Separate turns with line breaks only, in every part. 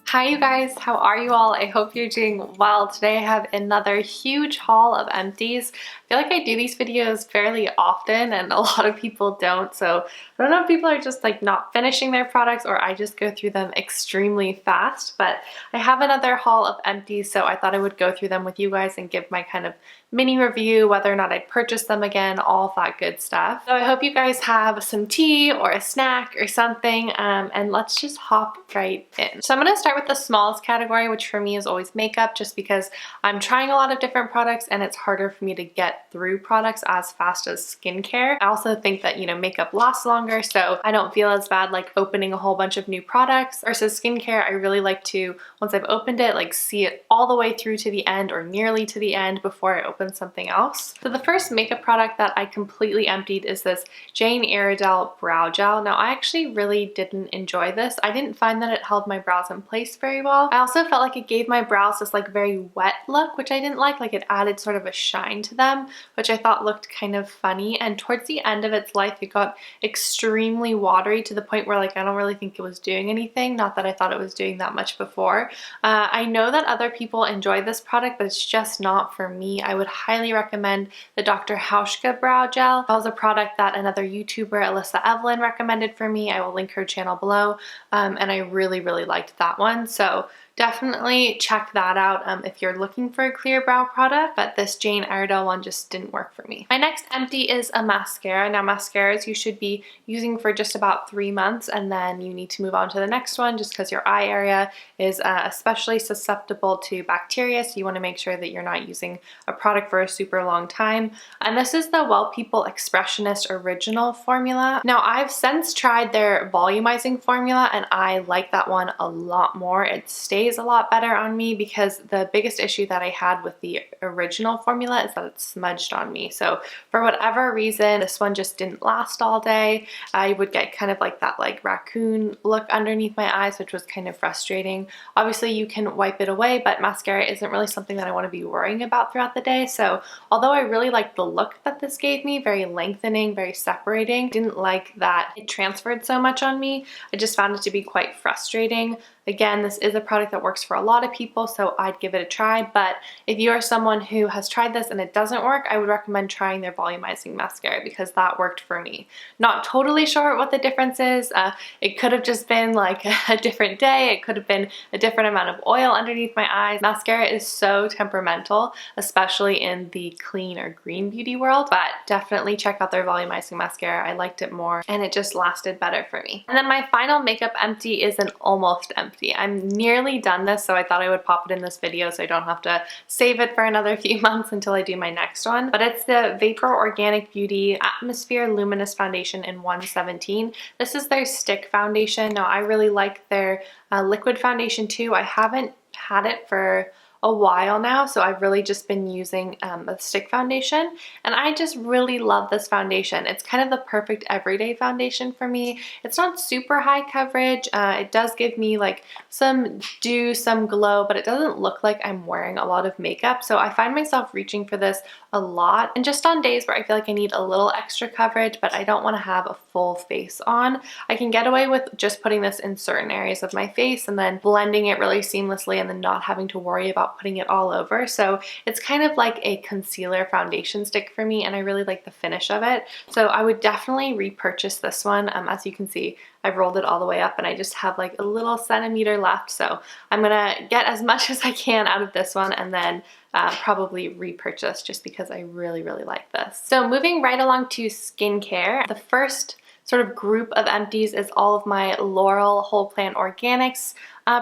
Hi you guys, how are you all? I hope you're doing well. Today I have another huge haul of empties. I feel like I do these videos fairly often and a lot of people don't, so I don't know if people are just like not finishing their products or I just go through them extremely fast, but I have another haul of empties, so I thought I would go through them with you guys and give my kind of mini review, whether or not I'd purchase them again, all that good stuff. So I hope you guys have some tea or a snack or something, and let's just hop right in. So I'm gonna start with the smallest category, which for me is always makeup, just because I'm trying a lot of different products and it's harder for me to get through products as fast as skincare. I also think that, you know, makeup lasts longer, so I don't feel as bad like opening a whole bunch of new products versus skincare. I really like to, once I've opened it, like see it all the way through to the end or nearly to the end before I open something else. So the first makeup product that I completely emptied is this Jane Iredale brow gel. Now I actually really didn't enjoy this. I didn't find that it held my brows in place very well. I also felt like it gave my brows this like very wet look, which I didn't like it added sort of a shine to them, which I thought looked kind of funny. And towards the end of its life, it got extremely watery to the point where like I don't really think it was doing anything. Not that I thought it was doing that much before. I know that other people enjoy this product, but it's just not for me. I would highly recommend the Dr. Hauschka brow gel. That was a product that another YouTuber, Alyssa Evelyn, recommended for me. I will link her channel below, and I really liked that one. So definitely check that out if you're looking for a clear brow product, but this Jane Iredale one just didn't work for me. My next empty is a mascara. Now mascaras you should be using for just about 3 months and then you need to move on to the next one just because your eye area is especially susceptible to bacteria, so you want to make sure that you're not using a product for a super long time. And this is the Well People Expressionist Original formula. Now I've since tried their volumizing formula and I like that one a lot more. It stays a lot better on me because the biggest issue that I had with the original formula is that it smudged on me. So for whatever reason, this one just didn't last all day. I would get kind of like that like raccoon look underneath my eyes, which was kind of frustrating. Obviously you can wipe it away, but mascara isn't really something that I want to be worrying about throughout the day. So although I really liked the look that this gave me, very lengthening, very separating, didn't like that it transferred so much on me. I just found it to be quite frustrating. Again, this is a product that works for a lot of people, so I'd give it a try, but if you are someone who has tried this and it doesn't work, I would recommend trying their volumizing mascara because that worked for me. Not totally sure what the difference is. It could have just been like a different day. It could have been a different amount of oil underneath my eyes. Mascara is so temperamental, especially in the clean or green beauty world, but definitely check out their volumizing mascara. I liked it more and it just lasted better for me. And then my final makeup empty is an almost empty. I'm nearly done this, so I thought I would pop it in this video so I don't have to save it for another few months until I do my next one. But it's the Vapor Organic Beauty Atmosphere Luminous Foundation in 117. This is their stick foundation. Now I really like their liquid foundation too. I haven't had it for a while now, so I've really just been using a stick foundation and I just really love this foundation. It's kind of the perfect everyday foundation for me. It's not super high coverage. It does give me like some dew, some glow, but it doesn't look like I'm wearing a lot of makeup, so I find myself reaching for this a lot, and just on days where I feel like I need a little extra coverage but I don't want to have a full face on, I can get away with just putting this in certain areas of my face and then blending it really seamlessly and then not having to worry about putting it all over. So it's kind of like a concealer foundation stick for me and I really like the finish of it. So I would definitely repurchase this one. As you can see, I've rolled it all the way up and I just have like a little centimeter left. So I'm gonna get as much as I can out of this one and then probably repurchase just because I really like this. So moving right along to skincare, the first sort of group of empties is all of my L'Oreal Whole Plant Organics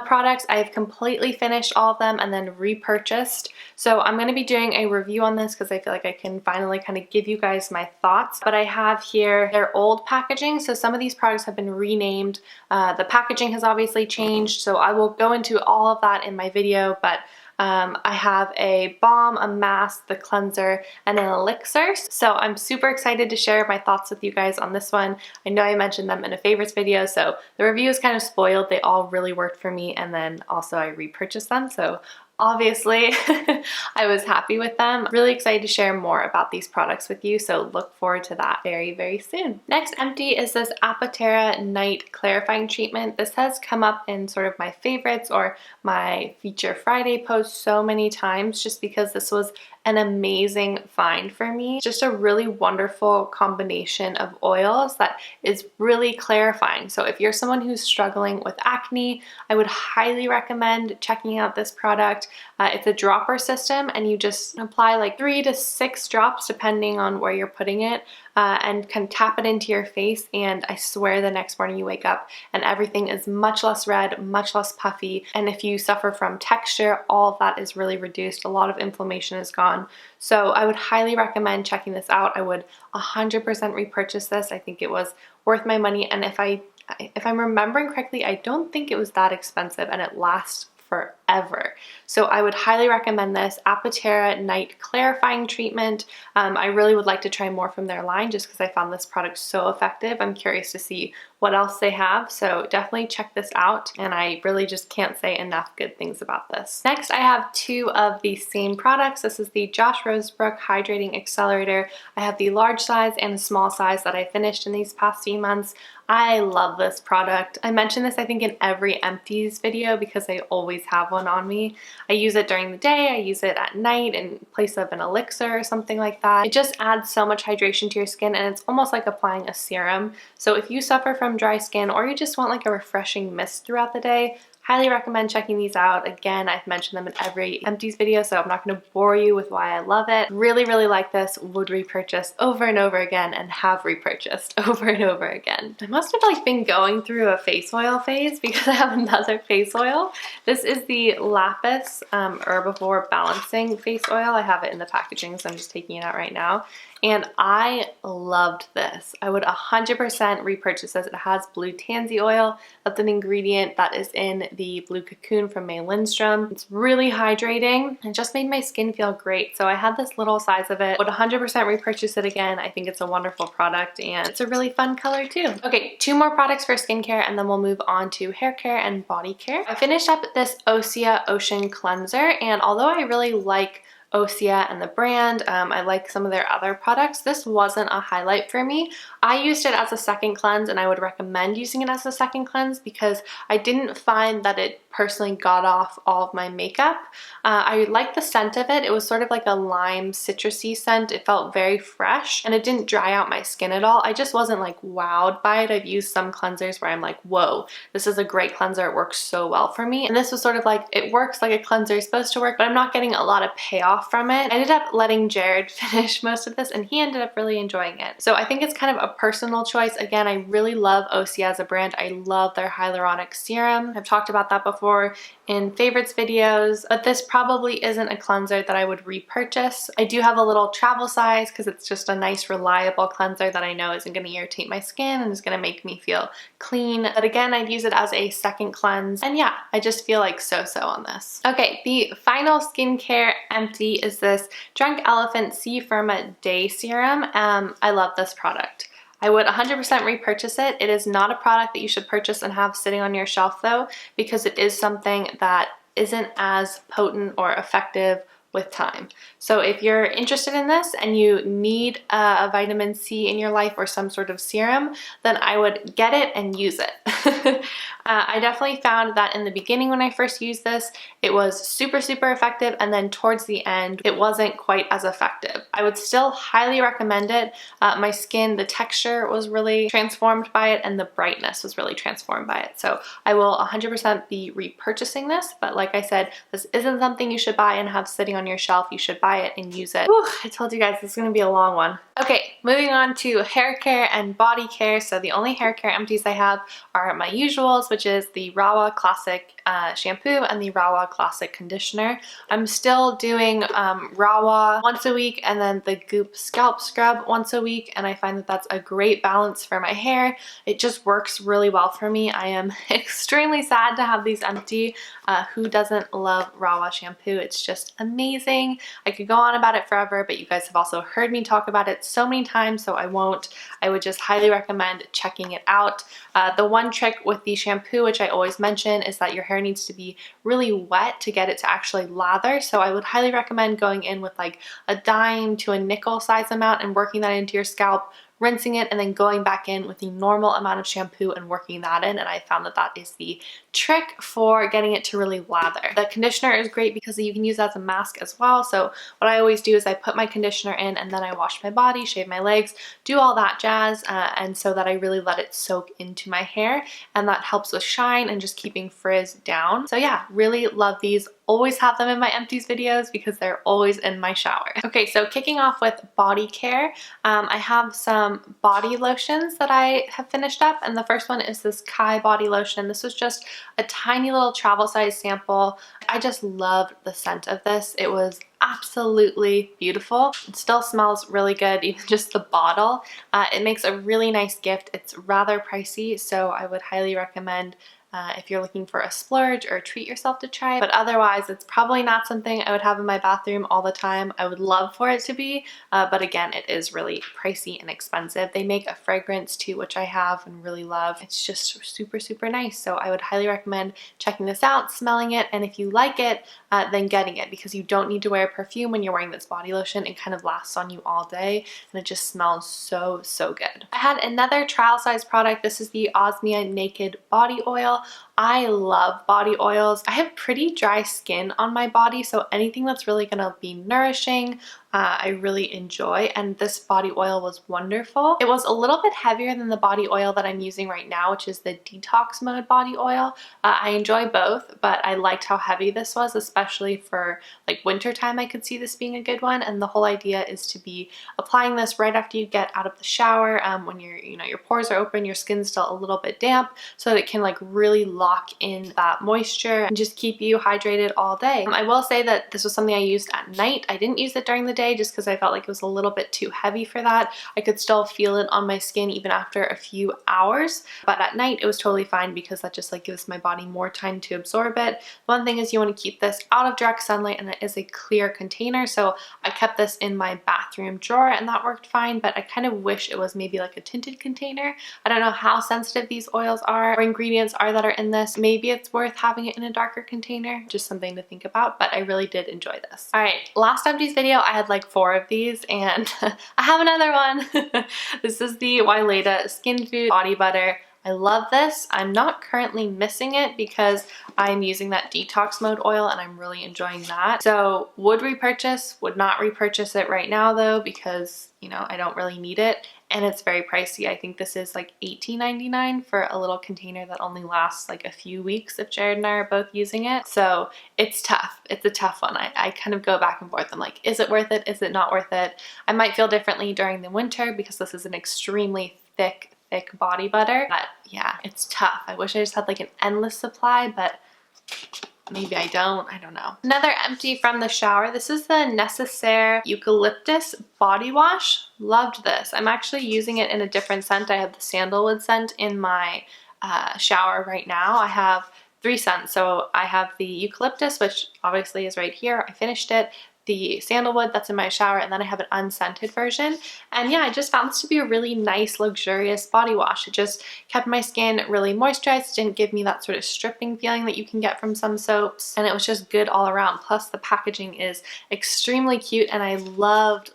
products. I've completely finished all of them and then repurchased. So I'm going to be doing a review on this because I feel like I can finally kind of give you guys my thoughts. But I have here their old packaging. So some of these products have been renamed. The packaging has obviously changed. So I will go into all of that in my video, but I have a balm, a mask, the cleanser, and an elixir. So I'm super excited to share my thoughts with you guys on this one. I know I mentioned them in a favorites video, so the review is kind of spoiled. They all really worked for me, and then also I repurchased them, so obviously I was happy with them. Really excited to share more about these products with you, so look forward to that very, very soon. Next empty is this Patera Night Clarifying Treatment. This has come up in sort of my favorites or my Feature Friday post so many times just because this was an amazing find for me. Just a really wonderful combination of oils that is really clarifying. So if you're someone who's struggling with acne, I would highly recommend checking out this product. It's a dropper system and you just apply like 3 to 6 drops depending on where you're putting it, and can tap it into your face, and I swear the next morning you wake up and everything is much less red, much less puffy, and if you suffer from texture, all of that is really reduced. A lot of inflammation is gone. So I would highly recommend checking this out. I would 100% repurchase this. I think it was worth my money, and if I'm remembering correctly, I don't think it was that expensive, and it lasts forever. So I would highly recommend this Patera Night Clarifying Treatment. I really would like to try more from their line just because I found this product so effective. I'm curious to see what else they have, so definitely check this out, and I really just can't say enough good things about this. Next, I have 2 of the same products. This is the Josh Roseburg Hydrating Accelerator. I have the large size and the small size that I finished in these past few months. I love this product. I mention this I think in every Empties video because I always have one on me. I use it during the day, I use it at night in place of an elixir or something like that. It just adds so much hydration to your skin, and it's almost like applying a serum. So if you suffer from dry skin or you just want like a refreshing mist throughout the day, highly recommend checking these out. Again, I've mentioned them in every Empties video, so I'm not going to bore you with why I love it. Really, really like this. Would repurchase over and over again, and have repurchased over and over again. I must have like been going through a face oil phase because I have another face oil. This is the Lapis Herbivore Balancing Face Oil. I have it in the packaging, so I'm just taking it out right now. And I loved this. I would 100% repurchase this. It has blue tansy oil. That's an ingredient that is in the Blue Cocoon from May Lindstrom. It's really hydrating and just made my skin feel great. So I had this little size of it. Would 100% repurchase it again. I think it's a wonderful product and it's a really fun color too. Okay, 2 more products for skincare and then we'll move on to hair care and body care. I finished up this Osya Ocean Cleanser, and although I really like Osya and the brand, I like some of their other products, this wasn't a highlight for me. I used it as a second cleanse, and I would recommend using it as a second cleanse because I didn't find that it personally got off all of my makeup. I liked the scent of it. It was sort of like a lime citrusy scent. It felt very fresh and it didn't dry out my skin at all. I just wasn't like wowed by it. I've used some cleansers where I'm like, whoa, this is a great cleanser. It works so well for me. And this was sort of like, it works like a cleanser is supposed to work, but I'm not getting a lot of payoff from it. I ended up letting Jared finish most of this and he ended up really enjoying it. So I think it's kind of a personal choice. Again, I really love Osya as a brand. I love their hyaluronic serum. I've talked about that before in favorites videos, but this probably isn't a cleanser that I would repurchase. I do have a little travel size because it's just a nice reliable cleanser that I know isn't going to irritate my skin and is going to make me feel clean. But again, I'd use it as a second cleanse, and yeah, I just feel like so-so on this. Okay, the final skincare empty is this Drunk Elephant C Firma Day Serum. I love this product. I would 100% repurchase it. It is not a product that you should purchase and have sitting on your shelf though, because it is something that isn't as potent or effective with time. So if you're interested in this and you need a vitamin C in your life or some sort of serum, then I would get it and use it. I definitely found that in the beginning when I first used this, it was super effective, and then towards the end, it wasn't quite as effective. I would still highly recommend it. My skin, the texture was really transformed by it, and the brightness was really transformed by it. So I will 100% be repurchasing this, but like I said, this isn't something you should buy and have sitting on your shelf. You should buy it and use it. Whew, I told you guys this is going to be a long one. Okay, moving on to hair care and body care. So the only hair care empties I have are my usuals, which is the Rawa Classic shampoo and the Rawa Classic conditioner. I'm still doing Rawa once a week and then the Goop scalp scrub once a week, and I find that that's a great balance for my hair. It just works really well for me. I am extremely sad to have these empty. Who doesn't love Rawa shampoo? It's just amazing. I could go on about it forever, but you guys have also heard me talk about it so many times, so I won't. I would just highly recommend checking it out. The one trick with the shampoo shampoo, which I always mention, is that your hair needs to be really wet to get it to actually lather. So I would highly recommend going in with like a dime to a nickel size amount and working that into your scalp, rinsing it, and then going back in with the normal amount of shampoo and working that in. And I found that that is the trick for getting it to really lather. The conditioner is great because you can use that as a mask as well. So what I always do is I put my conditioner in and then I wash my body, shave my legs, do all that jazz, and so that I really let it soak into my hair, and that helps with shine and just keeping frizz down. So yeah, really love these. Always have them in my empties videos because they're always in my shower. Okay, so kicking off with body care, I have some body lotions that I have finished up, and the first one is this Kai body lotion. This was just a tiny little travel size sample. I just loved the scent of this. It was absolutely beautiful. It still smells really good, even just the bottle. It makes a really nice gift. It's rather pricey, so I would highly recommend if you're looking for a splurge or treat yourself to try it. But otherwise, it's probably not something I would have in my bathroom all the time. I would love for it to be, but again, it is really pricey and expensive. They make a fragrance too, which I have and really love. It's just super, super nice. So I would highly recommend checking this out, smelling it, and if you like it, then getting it, because you don't need to wear perfume when you're wearing this body lotion. It kind of lasts on you all day, and it just smells so, so good. I had another trial size product. This is the Osmium Naked Body Oil. I love body oils. I have pretty dry skin on my body, so anything that's really gonna be nourishing, I really enjoy, and this body oil was wonderful. It was a little bit heavier than the body oil that I'm using right now, which is the Detox Mode body oil. I enjoy both, but I liked how heavy this was, especially for like winter time. I could see this being a good one, and the whole idea is to be applying this right after you get out of the shower, when your pores are open, your skin's still a little bit damp, so that it can like really lock in that moisture and just keep you hydrated all day. I will say that this was something I used at night. I didn't use it during the day just because I felt like it was a little bit too heavy for that. I could still feel it on my skin even after a few hours, but at night it was totally fine because that just like gives my body more time to absorb it. One thing is you want to keep this out of direct sunlight, and it is a clear container, so I kept this in my bathroom drawer and that worked fine, but I kind of wish it was maybe like a tinted container. I don't know how sensitive these oils are or ingredients are that are in this. Maybe it's worth having it in a darker container, just something to think about, but I really did enjoy this. All right, last empties video I had like 4 of these, and I have another one. This is the Wyleta Skin Food Body Butter. I love this. I'm not currently missing it because I'm using that detox mode oil and I'm really enjoying that. So would repurchase, would not repurchase it right now though, because I don't really need it, and it's very pricey. I think this is like $18.99 for a little container that only lasts like a few weeks if Jared and I are both using it. So it's tough. It's a tough one. I kind of go back and forth. I'm like, is it worth it? Is it not worth it? I might feel differently during the winter because this is an extremely thick body butter, but yeah, it's tough. I wish I just had like an endless supply, but maybe I don't know. Another empty from the shower. This is the Necessaire Eucalyptus body wash. Loved this. I'm actually using it in a different scent. I have the sandalwood scent in my shower right now. I have 3 scents. So I have the eucalyptus, which obviously is right here. I finished it. The sandalwood that's in my shower, and then I have an unscented version. And yeah, I just found this to be a really nice, luxurious body wash. It just kept my skin really moisturized, didn't give me that sort of stripping feeling that you can get from some soaps, and it was just good all around. Plus the packaging is extremely cute, and I loved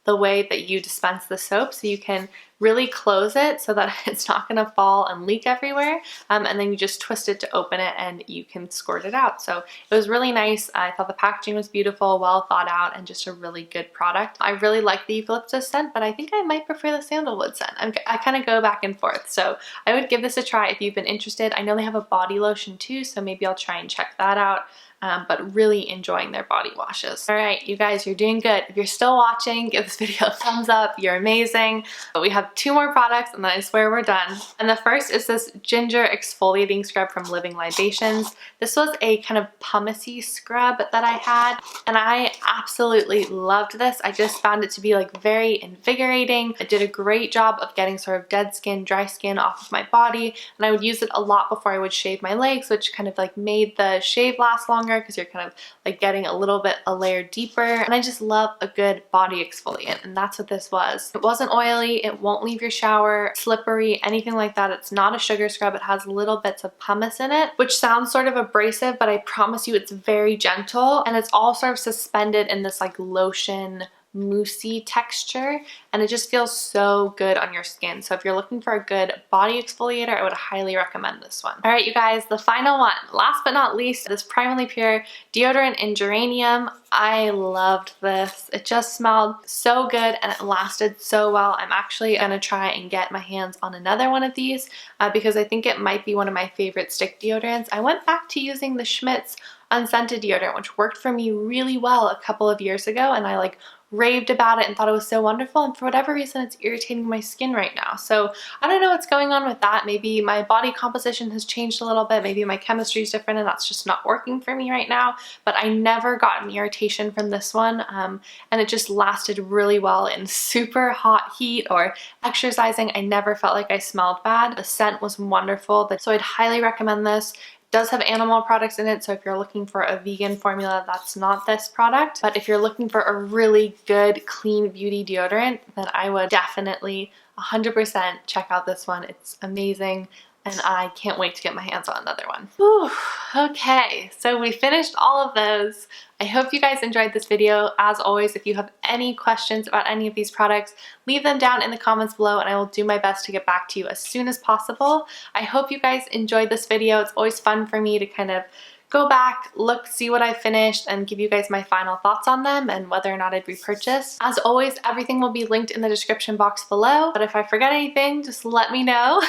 the way that you dispense the soap, so you can really close it so that it's not going to fall and leak everywhere, and then you just twist it to open it and you can squirt it out. So it was really nice. I thought the packaging was beautiful, well thought out, and just a really good product. I really like the eucalyptus scent, but I think I might prefer the sandalwood scent. I kind of go back and forth, so I would give this a try if you've been interested. I know they have a body lotion too, so maybe I'll try and check that out. But really enjoying their body washes. All right, you guys, you're doing good. If you're still watching, give this video a thumbs up. You're amazing. But we have 2 more products and then I swear we're done. And the first is this ginger exfoliating scrub from Living Libations. This was a kind of pumicey scrub that I had, and I absolutely loved this. I just found it to be like very invigorating. It did a great job of getting sort of dead skin, dry skin off of my body, and I would use it a lot before I would shave my legs, which kind of like made the shave last longer longer because you're kind of like getting a little bit a layer deeper. And I just love a good body exfoliant, and that's what this was. It wasn't oily, it won't leave your shower slippery, anything like that. It's not a sugar scrub. It has little bits of pumice in it, which sounds sort of abrasive, but I promise you it's very gentle, and it's all sort of suspended in this like lotion moussey texture, and it just feels so good on your skin. So if you're looking for a good body exfoliator, I would highly recommend this one. All right, you guys, the final one, last but not least, this Primarily Pure deodorant in Geranium. I loved this. It just smelled so good and it lasted so well. I'm actually gonna try and get my hands on another one of these because I think it might be one of my favorite stick deodorants. I went back to using the Schmidt's unscented deodorant, which worked for me really well a couple of years ago, and I like raved about it and thought it was so wonderful, and for whatever reason it's irritating my skin right now. So I don't know what's going on with that. Maybe my body composition has changed a little bit, maybe my chemistry is different and that's just not working for me right now, but I never got an irritation from this one, and it just lasted really well in super hot heat or exercising. I never felt like I smelled bad. The scent was wonderful, so I'd highly recommend this. Does have animal products in it, so if you're looking for a vegan formula, that's not this product. But if you're looking for a really good clean beauty deodorant, then I would definitely 100% check out this one. It's amazing, and I can't wait to get my hands on another one. Whew. Okay, so we finished all of those. I hope you guys enjoyed this video. As always, if you have any questions about any of these products, leave them down in the comments below and I will do my best to get back to you as soon as possible. I hope you guys enjoyed this video. It's always fun for me to kind of go back, look, see what I finished, and give you guys my final thoughts on them and whether or not I'd repurchase. As always, everything will be linked in the description box below, but if I forget anything, just let me know.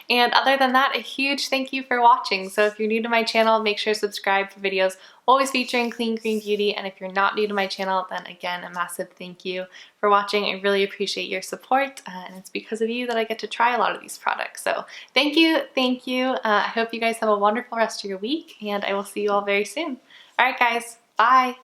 And other than that, a huge thank you for watching. So if you're new to my channel, make sure to subscribe for videos always featuring clean green beauty, and if you're not new to my channel, then again, a massive thank you for watching. I really appreciate your support, and it's because of you that I get to try a lot of these products. So thank you, thank you. I hope you guys have a wonderful rest of your week, and I will see you all very soon. All right, guys, bye.